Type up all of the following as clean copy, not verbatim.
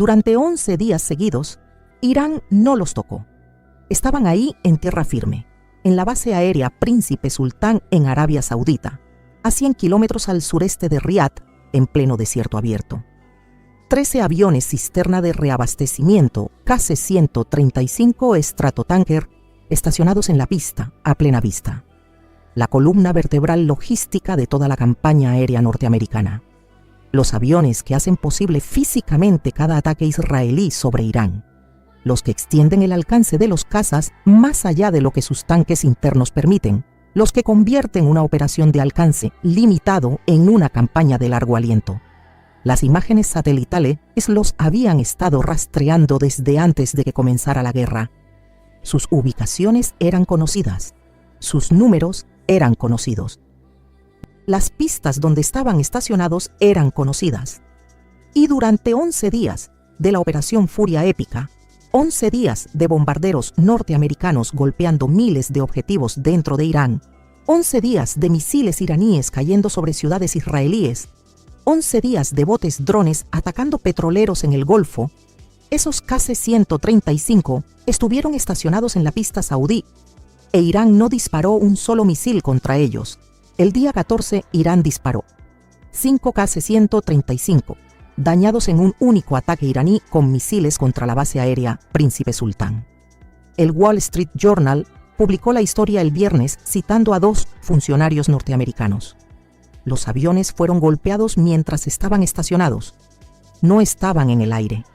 Durante 11 días seguidos, Irán no los tocó. Estaban ahí en tierra firme, en la base aérea Príncipe Sultán en Arabia Saudita, a 100 kilómetros al sureste de Riad, en pleno desierto abierto. 13 aviones cisterna de reabastecimiento KC-135 Stratotanker estacionados en la pista, a plena vista. La columna vertebral logística de toda la campaña aérea norteamericana. Los aviones que hacen posible físicamente cada ataque israelí sobre Irán. Los que extienden el alcance de los cazas más allá de lo que sus tanques internos permiten. Los que convierten una operación de alcance limitado en una campaña de largo aliento. Las imágenes satelitales los habían estado rastreando desde antes de que comenzara la guerra. Sus ubicaciones eran conocidas. Sus números eran conocidos. Las pistas donde estaban estacionados eran conocidas. Y durante 11 días de la Operación Furia Épica, 11 días de bombarderos norteamericanos golpeando miles de objetivos dentro de Irán, 11 días de misiles iraníes cayendo sobre ciudades israelíes, 11 días de botes drones atacando petroleros en el Golfo, esos KC-135 estuvieron estacionados en la pista saudí e Irán no disparó un solo misil contra ellos. El día 14, Irán disparó 5 KC-135, dañados en un único ataque iraní con misiles contra la base aérea Príncipe Sultán. El Wall Street Journal publicó la historia el viernes citando a 2 funcionarios norteamericanos. Los aviones fueron golpeados mientras estaban estacionados. No estaban en el aire.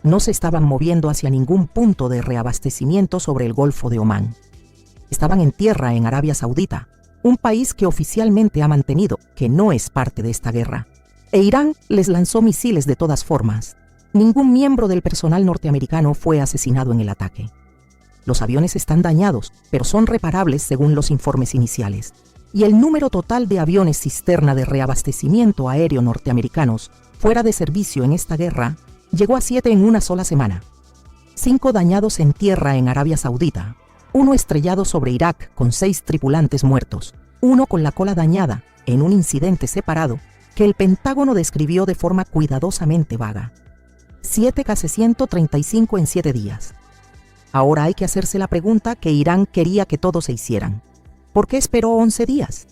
No se estaban moviendo hacia ningún punto de reabastecimiento sobre el Golfo de Omán. Estaban en tierra en Arabia Saudita, un país que oficialmente ha mantenido que no es parte de esta guerra. E Irán les lanzó misiles de todas formas. Ningún miembro del personal norteamericano fue asesinado en el ataque. Los aviones están dañados, pero son reparables según los informes iniciales. Y el número total de aviones cisterna de reabastecimiento aéreo norteamericanos fuera de servicio en esta guerra llegó a 7 en una sola semana. 5 dañados en tierra en Arabia Saudita, 1 estrellado sobre Irak con 6 tripulantes muertos, 1 con la cola dañada en un incidente separado que el Pentágono describió de forma cuidadosamente vaga. 7 KC-135 en 7 días. Ahora hay que hacerse la pregunta que Irán quería que todos se hicieran. ¿Por qué esperó 11 días?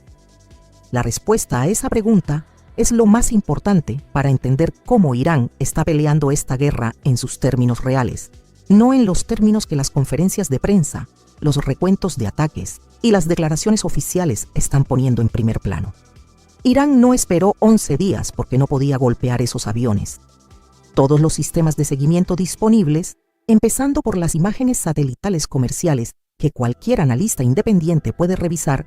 La respuesta a esa pregunta es lo más importante para entender cómo Irán está peleando esta guerra en sus términos reales, no en los términos que las conferencias de prensa, los recuentos de ataques y las declaraciones oficiales están poniendo en primer plano. Irán no esperó 11 días porque no podía golpear esos aviones. Todos los sistemas de seguimiento disponibles, empezando por las imágenes satelitales comerciales que cualquier analista independiente puede revisar,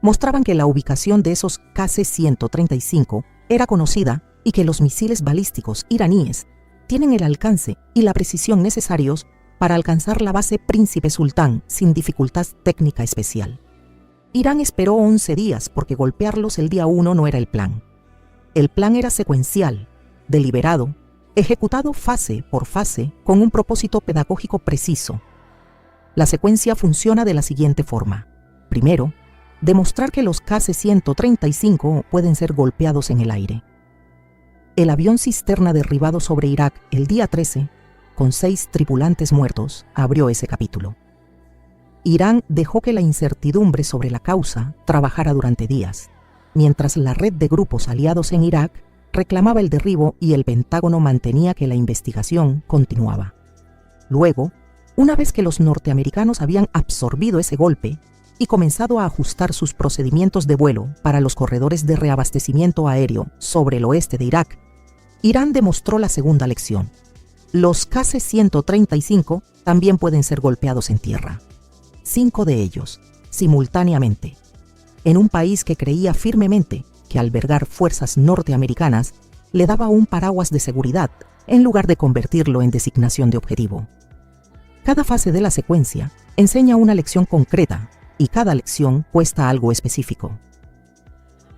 mostraban que la ubicación de esos KC-135 era conocida y que los misiles balísticos iraníes tienen el alcance y la precisión necesarios para alcanzar la base Príncipe Sultán sin dificultad técnica especial. Irán esperó 11 días porque golpearlos el día 1 no era el plan. El plan era secuencial, deliberado, ejecutado fase por fase con un propósito pedagógico preciso. La secuencia funciona de la siguiente forma. Primero, demostrar que los KC-135 pueden ser golpeados en el aire. El avión cisterna derribado sobre Irak el día 13, con 6 tripulantes muertos, abrió ese capítulo. Irán dejó que la incertidumbre sobre la causa trabajara durante días, mientras la red de grupos aliados en Irak reclamaba el derribo y el Pentágono mantenía que la investigación continuaba. Luego, una vez que los norteamericanos habían absorbido ese golpe y comenzado a ajustar sus procedimientos de vuelo para los corredores de reabastecimiento aéreo sobre el oeste de Irak, Irán demostró la segunda lección. Los KC-135 también pueden ser golpeados en tierra. 5 de ellos, simultáneamente, en un país que creía firmemente que albergar fuerzas norteamericanas le daba un paraguas de seguridad en lugar de convertirlo en designación de objetivo. Cada fase de la secuencia enseña una lección concreta y cada lección cuesta algo específico.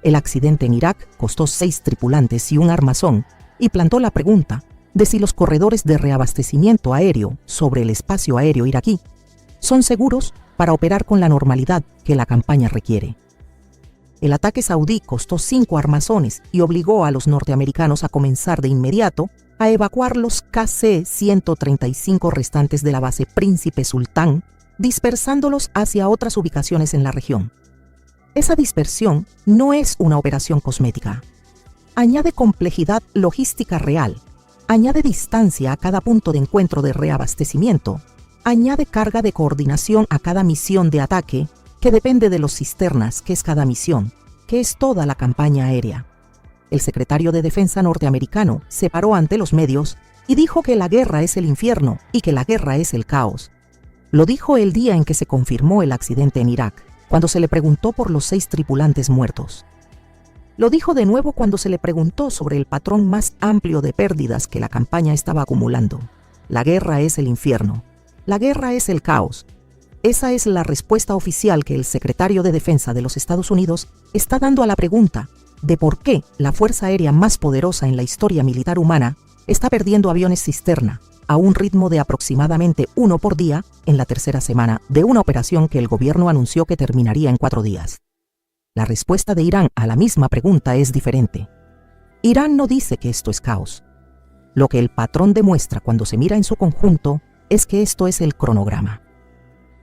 El accidente en Irak costó 6 tripulantes y un armazón y plantó la pregunta de si los corredores de reabastecimiento aéreo sobre el espacio aéreo iraquí son seguros para operar con la normalidad que la campaña requiere. El ataque saudí costó 5 armazones y obligó a los norteamericanos a comenzar de inmediato a evacuar los KC-135 restantes de la base Príncipe Sultán, dispersándolos hacia otras ubicaciones en la región. Esa dispersión no es una operación cosmética. Añade complejidad logística real, añade distancia a cada punto de encuentro de reabastecimiento, añade carga de coordinación a cada misión de ataque, que depende de los cisternas, que es cada misión, que es toda la campaña aérea. El secretario de Defensa norteamericano se paró ante los medios y dijo que la guerra es el infierno y que la guerra es el caos. Lo dijo el día en que se confirmó el accidente en Irak, cuando se le preguntó por los 6 tripulantes muertos. Lo dijo de nuevo cuando se le preguntó sobre el patrón más amplio de pérdidas que la campaña estaba acumulando. La guerra es el infierno. La guerra es el caos. Esa es la respuesta oficial que el secretario de Defensa de los Estados Unidos está dando a la pregunta de por qué la fuerza aérea más poderosa en la historia militar humana está perdiendo aviones cisterna a un ritmo de aproximadamente 1 por día en la tercera semana de una operación que el gobierno anunció que terminaría en 4 días. La respuesta de Irán a la misma pregunta es diferente. Irán no dice que esto es caos. Lo que el patrón demuestra cuando se mira en su conjunto es que esto es el cronograma.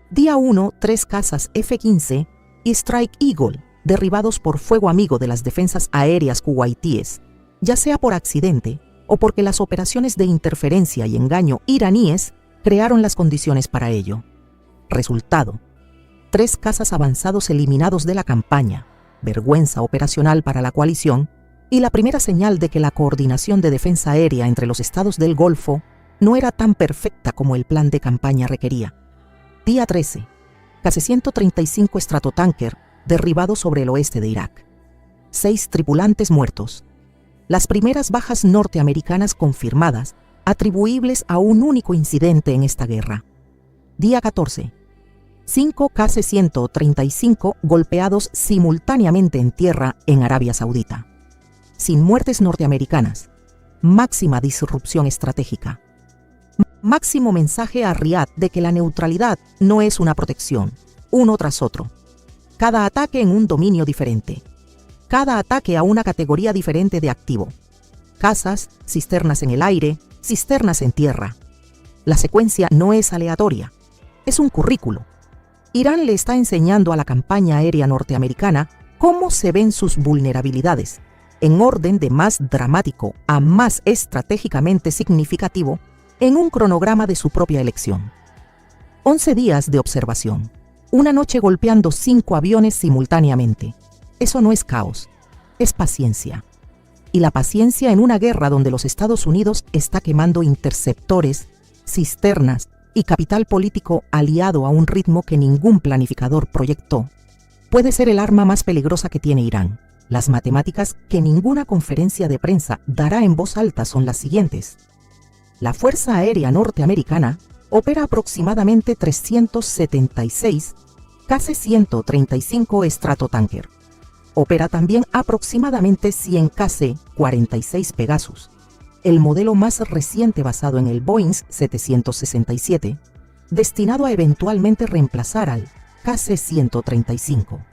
Día 1, 3 cazas F-15 y Strike Eagle derribados por fuego amigo de las defensas aéreas kuwaitíes, ya sea por accidente o porque las operaciones de interferencia y engaño iraníes crearon las condiciones para ello. Resultado: 3 cazas avanzados eliminados de la campaña, vergüenza operacional para la coalición y la primera señal de que la coordinación de defensa aérea entre los estados del Golfo no era tan perfecta como el plan de campaña requería. Día 13. KC-135 Stratotanker derribado sobre el oeste de Irak. 6 tripulantes muertos. Las primeras bajas norteamericanas confirmadas, atribuibles a un único incidente en esta guerra. Día 14. 5 KC-135 golpeados simultáneamente en tierra en Arabia Saudita. Sin muertes norteamericanas. Máxima disrupción estratégica. Máximo mensaje a Riad de que la neutralidad no es una protección, uno tras otro. Cada ataque en un dominio diferente. Cada ataque a una categoría diferente de activo. Cazas, cisternas en el aire, cisternas en tierra. La secuencia no es aleatoria, es un currículo. Irán le está enseñando a la campaña aérea norteamericana cómo se ven sus vulnerabilidades, en orden de más dramático a más estratégicamente significativo, en un cronograma de su propia elección. 11 días de observación. Una noche golpeando 5 aviones simultáneamente. Eso no es caos, es paciencia. Y la paciencia en una guerra donde los Estados Unidos está quemando interceptores, cisternas y capital político aliado a un ritmo que ningún planificador proyectó, puede ser el arma más peligrosa que tiene Irán. Las matemáticas que ninguna conferencia de prensa dará en voz alta son las siguientes. La Fuerza Aérea Norteamericana opera aproximadamente 376 KC-135 Stratotanker. Opera también aproximadamente 100 KC-46 Pegasus, el modelo más reciente basado en el Boeing 767, destinado a eventualmente reemplazar al KC-135.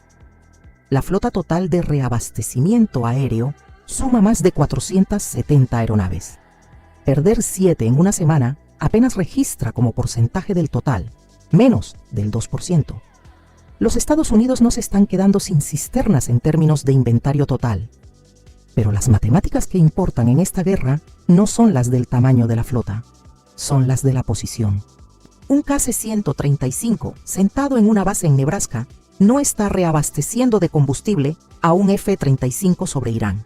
La flota total de reabastecimiento aéreo suma más de 470 aeronaves. Perder 7 en una semana apenas registra como porcentaje del total, menos del 2%. Los Estados Unidos no se están quedando sin cisternas en términos de inventario total. Pero las matemáticas que importan en esta guerra no son las del tamaño de la flota, son las de la posición. Un KC-135 sentado en una base en Nebraska no está reabasteciendo de combustible a un F-35 sobre Irán.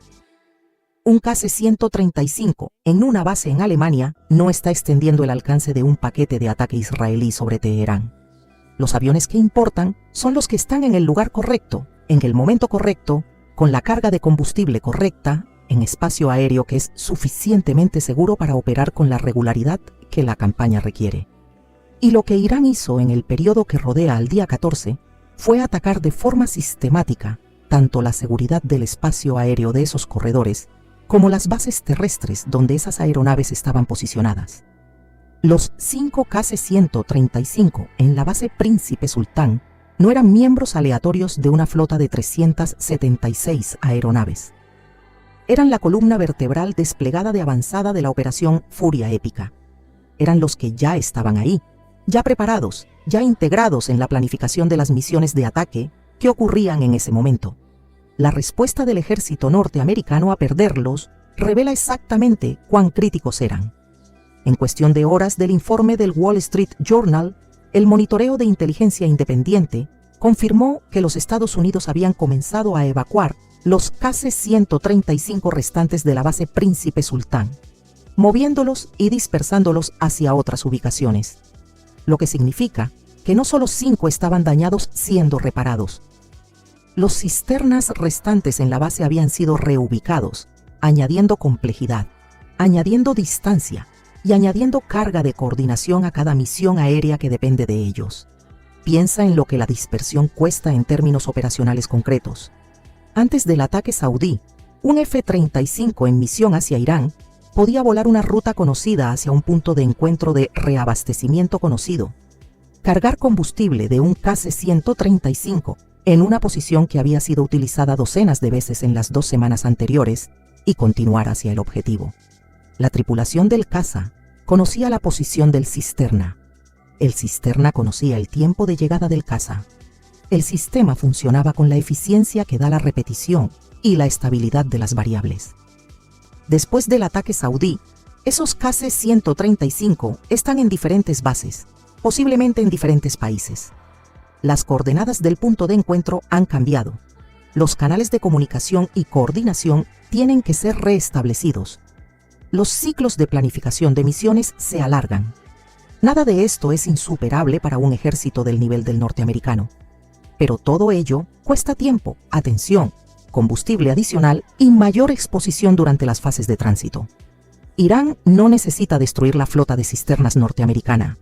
Un KC-135 en una base en Alemania no está extendiendo el alcance de un paquete de ataque israelí sobre Teherán. Los aviones que importan son los que están en el lugar correcto, en el momento correcto, con la carga de combustible correcta, en espacio aéreo que es suficientemente seguro para operar con la regularidad que la campaña requiere. Y lo que Irán hizo en el periodo que rodea al día 14 fue atacar de forma sistemática tanto la seguridad del espacio aéreo de esos corredores como las bases terrestres donde esas aeronaves estaban posicionadas. Los 5 KC-135 en la base Príncipe Sultán no eran miembros aleatorios de una flota de 376 aeronaves. eran la columna vertebral desplegada de avanzada de la operación Furia Épica. Eran los que ya estaban ahí, ya preparados, ya integrados en la planificación de las misiones de ataque que ocurrían en ese momento. La respuesta del ejército norteamericano a perderlos revela exactamente cuán críticos eran. En cuestión de horas del informe del Wall Street Journal, el monitoreo de inteligencia independiente confirmó que los Estados Unidos habían comenzado a evacuar los KC-135 restantes de la base Príncipe Sultán, moviéndolos y dispersándolos hacia otras ubicaciones, lo que significa que no solo 5 estaban dañados siendo reparados. Los cisternas restantes en la base habían sido reubicados, añadiendo complejidad, añadiendo distancia y añadiendo carga de coordinación a cada misión aérea que depende de ellos. Piensa en lo que la dispersión cuesta en términos operacionales concretos. Antes del ataque saudí, un F-35 en misión hacia Irán podía volar una ruta conocida hacia un punto de encuentro de reabastecimiento conocido, cargar combustible de un KC-135 en una posición que había sido utilizada docenas de veces en las 2 semanas anteriores y continuar hacia el objetivo. La tripulación del caza conocía la posición del cisterna. El cisterna conocía el tiempo de llegada del caza. El sistema funcionaba con la eficiencia que da la repetición y la estabilidad de las variables. Después del ataque saudí, esos KC-135 están en diferentes bases, posiblemente en diferentes países. Las coordenadas del punto de encuentro han cambiado. Los canales de comunicación y coordinación tienen que ser reestablecidos. Los ciclos de planificación de misiones se alargan. Nada de esto es insuperable para un ejército del nivel del norteamericano. Pero todo ello cuesta tiempo, atención, combustible adicional y mayor exposición durante las fases de tránsito. Irán no necesita destruir la flota de cisternas norteamericana.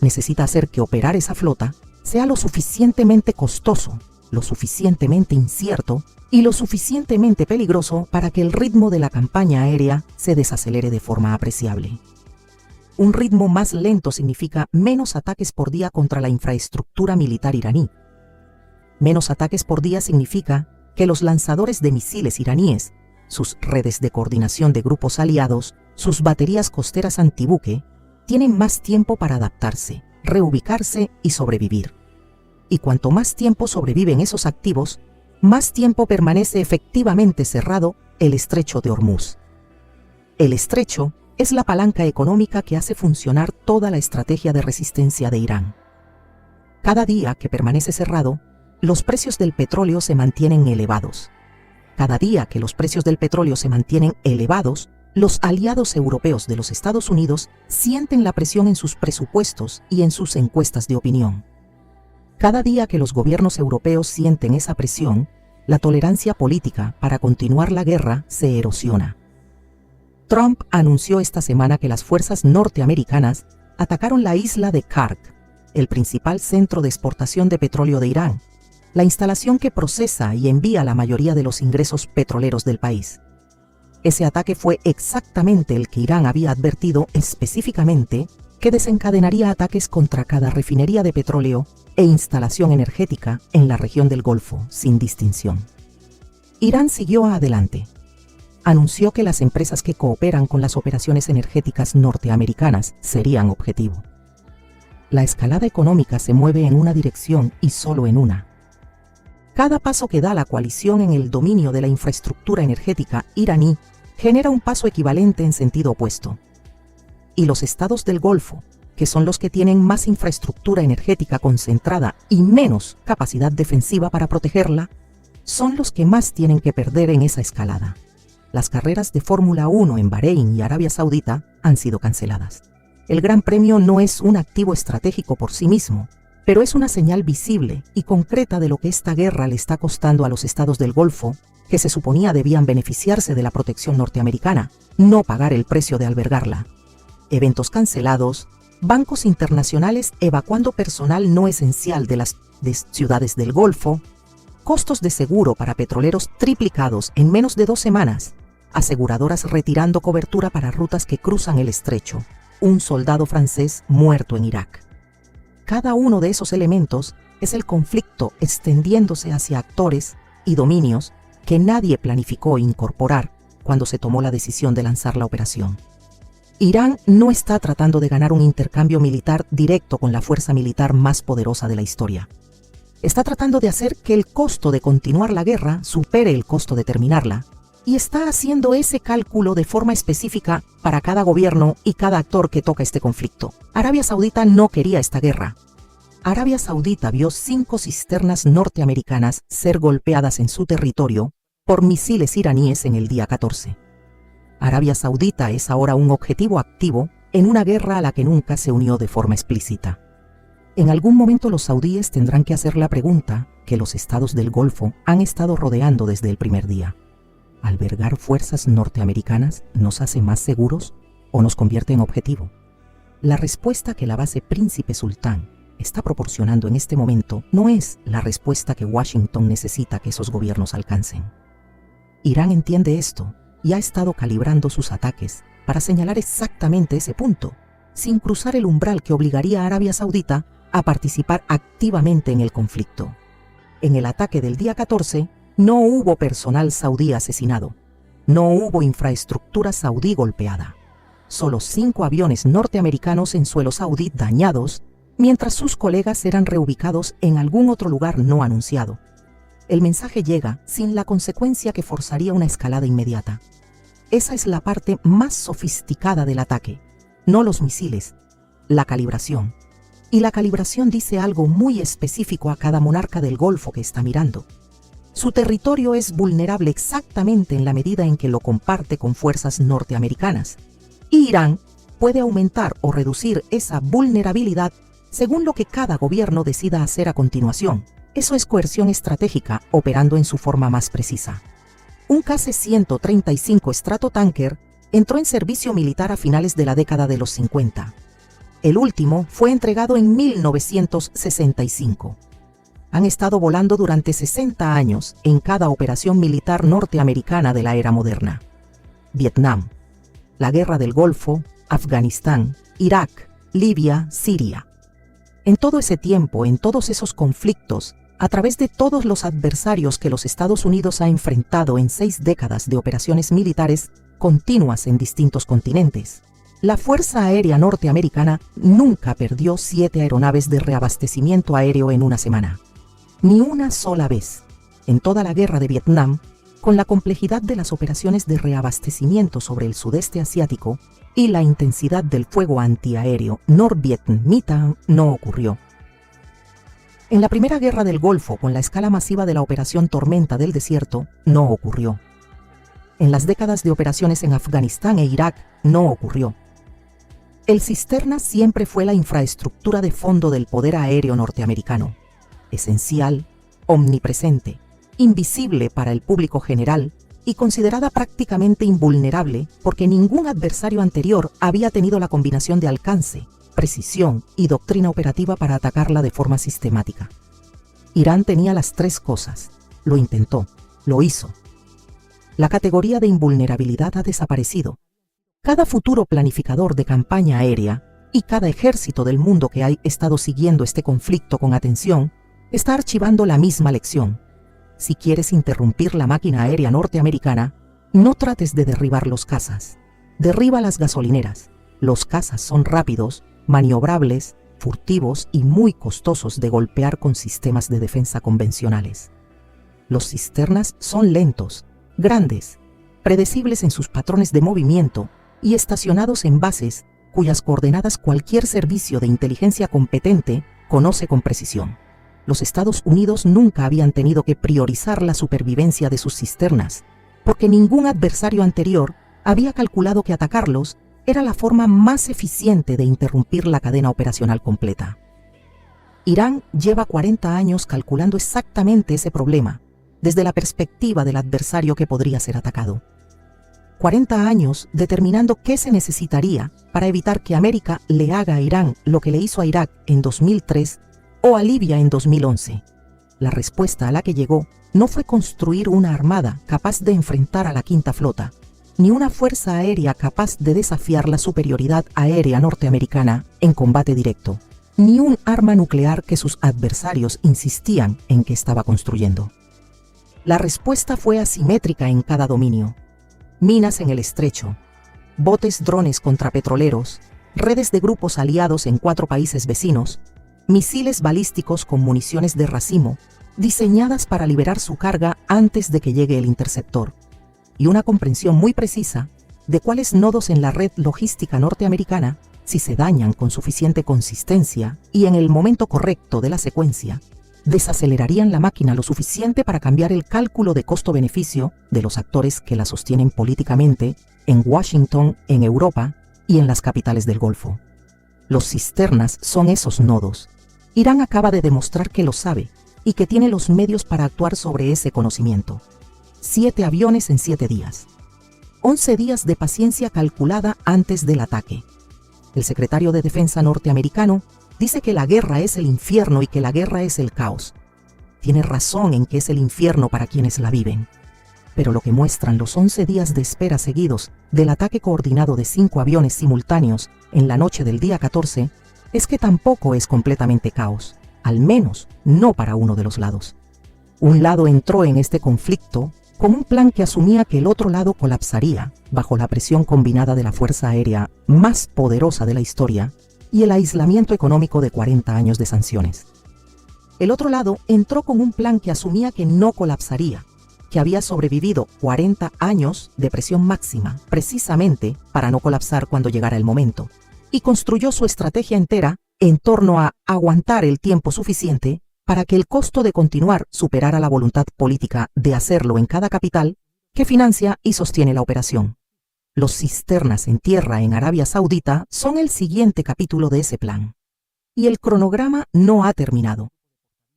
Necesita hacer que operar esa flota sea lo suficientemente costoso, lo suficientemente incierto y lo suficientemente peligroso para que el ritmo de la campaña aérea se desacelere de forma apreciable. Un ritmo más lento significa menos ataques por día contra la infraestructura militar iraní. Menos ataques por día significa que los lanzadores de misiles iraníes, sus redes de coordinación de grupos aliados, sus baterías costeras antibuque, tienen más tiempo para adaptarse, reubicarse y sobrevivir. Y cuanto más tiempo sobreviven esos activos, más tiempo permanece efectivamente cerrado el estrecho de Hormuz. El estrecho es la palanca económica que hace funcionar toda la estrategia de resistencia de Irán. Cada día que permanece cerrado, los precios del petróleo se mantienen elevados. Cada día que los precios del petróleo se mantienen elevados, los aliados europeos de los Estados Unidos sienten la presión en sus presupuestos y en sus encuestas de opinión. Cada día que los gobiernos europeos sienten esa presión, la tolerancia política para continuar la guerra se erosiona. Trump anunció esta semana que las fuerzas norteamericanas atacaron la isla de Kark, el principal centro de exportación de petróleo de Irán, la instalación que procesa y envía la mayoría de los ingresos petroleros del país. Ese ataque fue exactamente el que Irán había advertido específicamente que desencadenaría ataques contra cada refinería de petróleo e instalación energética en la región del Golfo, sin distinción. Irán siguió adelante. Anunció que las empresas que cooperan con las operaciones energéticas norteamericanas serían objetivo. La escalada económica se mueve en una dirección y solo en una. Cada paso que da la coalición en el dominio de la infraestructura energética iraní genera un paso equivalente en sentido opuesto. Y los estados del Golfo, que son los que tienen más infraestructura energética concentrada y menos capacidad defensiva para protegerla, son los que más tienen que perder en esa escalada. Las carreras de Fórmula 1 en Bahrein y Arabia Saudita han sido canceladas. El Gran Premio no es un activo estratégico por sí mismo, pero es una señal visible y concreta de lo que esta guerra le está costando a los estados del Golfo, que se suponía debían beneficiarse de la protección norteamericana, no pagar el precio de albergarla. Eventos cancelados, bancos internacionales evacuando personal no esencial de las ciudades del Golfo, costos de seguro para petroleros triplicados en menos de 2 semanas, aseguradoras retirando cobertura para rutas que cruzan el estrecho, un soldado francés muerto en Irak. Cada uno de esos elementos es el conflicto extendiéndose hacia actores y dominios que nadie planificó incorporar cuando se tomó la decisión de lanzar la operación. Irán no está tratando de ganar un intercambio militar directo con la fuerza militar más poderosa de la historia. Está tratando de hacer que el costo de continuar la guerra supere el costo de terminarla, y está haciendo ese cálculo de forma específica para cada gobierno y cada actor que toca este conflicto. Arabia Saudita no quería esta guerra. Arabia Saudita vio 5 cisternas norteamericanas ser golpeadas en su territorio por misiles iraníes en el día 14. Arabia Saudita es ahora un objetivo activo en una guerra a la que nunca se unió de forma explícita. En algún momento los saudíes tendrán que hacer la pregunta que los estados del Golfo han estado rodeando desde el primer día. ¿Albergar fuerzas norteamericanas nos hace más seguros o nos convierte en objetivo? La respuesta que la base Príncipe Sultán está proporcionando en este momento no es la respuesta que Washington necesita que esos gobiernos alcancen. Irán entiende esto y ha estado calibrando sus ataques para señalar exactamente ese punto, sin cruzar el umbral que obligaría a Arabia Saudita a participar activamente en el conflicto. En el ataque del día 14, no hubo personal saudí asesinado, no hubo infraestructura saudí golpeada, solo 5 aviones norteamericanos en suelo saudí dañados, mientras sus colegas eran reubicados en algún otro lugar no anunciado. El mensaje llega sin la consecuencia que forzaría una escalada inmediata. Esa es la parte más sofisticada del ataque, no los misiles, la calibración. Y la calibración dice algo muy específico a cada monarca del Golfo que está mirando. Su territorio es vulnerable exactamente en la medida en que lo comparte con fuerzas norteamericanas. Y Irán puede aumentar o reducir esa vulnerabilidad según lo que cada gobierno decida hacer a continuación. Eso es coerción estratégica operando en su forma más precisa. Un KC-135 Stratotanker entró en servicio militar a finales de la década de los 50. El último fue entregado en 1965. Han estado volando durante 60 años en cada operación militar norteamericana de la era moderna. Vietnam, la Guerra del Golfo, Afganistán, Irak, Libia, Siria. En todo ese tiempo, en todos esos conflictos, a través de todos los adversarios que los Estados Unidos ha enfrentado en 6 décadas de operaciones militares continuas en distintos continentes, la Fuerza Aérea Norteamericana nunca perdió 7 aeronaves de reabastecimiento aéreo en una semana. Ni una sola vez. En toda la guerra de Vietnam, con la complejidad de las operaciones de reabastecimiento sobre el sudeste asiático y la intensidad del fuego antiaéreo norvietnamita, no ocurrió. En la primera guerra del Golfo, con la escala masiva de la Operación Tormenta del Desierto, no ocurrió. En las décadas de operaciones en Afganistán e Irak, no ocurrió. El Cisterna siempre fue la infraestructura de fondo del poder aéreo norteamericano, esencial, omnipresente, invisible para el público general y considerada prácticamente invulnerable porque ningún adversario anterior había tenido la combinación de alcance, precisión y doctrina operativa para atacarla de forma sistemática. Irán tenía las 3 cosas. Lo intentó, lo hizo. La categoría de invulnerabilidad ha desaparecido. Cada futuro planificador de campaña aérea y cada ejército del mundo que ha estado siguiendo este conflicto con atención está archivando la misma lección. Si quieres interrumpir la máquina aérea norteamericana, no trates de derribar los cazas. Derriba las gasolineras. Los cazas son rápidos, maniobrables, furtivos y muy costosos de golpear con sistemas de defensa convencionales. Los cisternas son lentos, grandes, predecibles en sus patrones de movimiento y estacionados en bases cuyas coordenadas cualquier servicio de inteligencia competente conoce con precisión. Los Estados Unidos nunca habían tenido que priorizar la supervivencia de sus cisternas, porque ningún adversario anterior había calculado que atacarlos era la forma más eficiente de interrumpir la cadena operacional completa. Irán lleva 40 años calculando exactamente ese problema, desde la perspectiva del adversario que podría ser atacado. 40 años determinando qué se necesitaría para evitar que América le haga a Irán lo que le hizo a Irak en 2003 o a Libia en 2011. La respuesta a la que llegó no fue construir una armada capaz de enfrentar a la Quinta Flota, ni una fuerza aérea capaz de desafiar la superioridad aérea norteamericana en combate directo, ni un arma nuclear que sus adversarios insistían en que estaba construyendo. La respuesta fue asimétrica en cada dominio. minas en el estrecho, botes drones contra petroleros, redes de grupos aliados en 4 países vecinos, misiles balísticos con municiones de racimo, diseñadas para liberar su carga antes de que llegue el interceptor, y una comprensión muy precisa de cuáles nodos en la red logística norteamericana, si se dañan con suficiente consistencia y en el momento correcto de la secuencia, desacelerarían la máquina lo suficiente para cambiar el cálculo de costo-beneficio de los actores que la sostienen políticamente en Washington, en Europa y en las capitales del Golfo. Los cisternas son esos nodos. Irán acaba de demostrar que lo sabe y que tiene los medios para actuar sobre ese conocimiento. 7 aviones en 7 días. 11 días de paciencia calculada antes del ataque. El secretario de Defensa norteamericano dice que la guerra es el infierno y que la guerra es el caos. Tiene razón en que es el infierno para quienes la viven. Pero lo que muestran los 11 días de espera seguidos del ataque coordinado de 5 aviones simultáneos en la noche del día 14 es que tampoco es completamente caos, al menos no para uno de los lados. Un lado entró en este conflicto con un plan que asumía que el otro lado colapsaría bajo la presión combinada de la fuerza aérea más poderosa de la historia y el aislamiento económico de 40 años de sanciones. El otro lado entró con un plan que asumía que no colapsaría, que había sobrevivido 40 años de presión máxima, precisamente para no colapsar cuando llegara el momento, y construyó su estrategia entera en torno a aguantar el tiempo suficiente para que el costo de continuar superara la voluntad política de hacerlo en cada capital que financia y sostiene la operación. Los cisternas en tierra en Arabia Saudita son el siguiente capítulo de ese plan. Y el cronograma no ha terminado.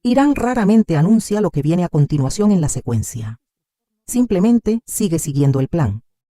Irán raramente anuncia lo que viene a continuación en la secuencia. Simplemente sigue siguiendo el plan,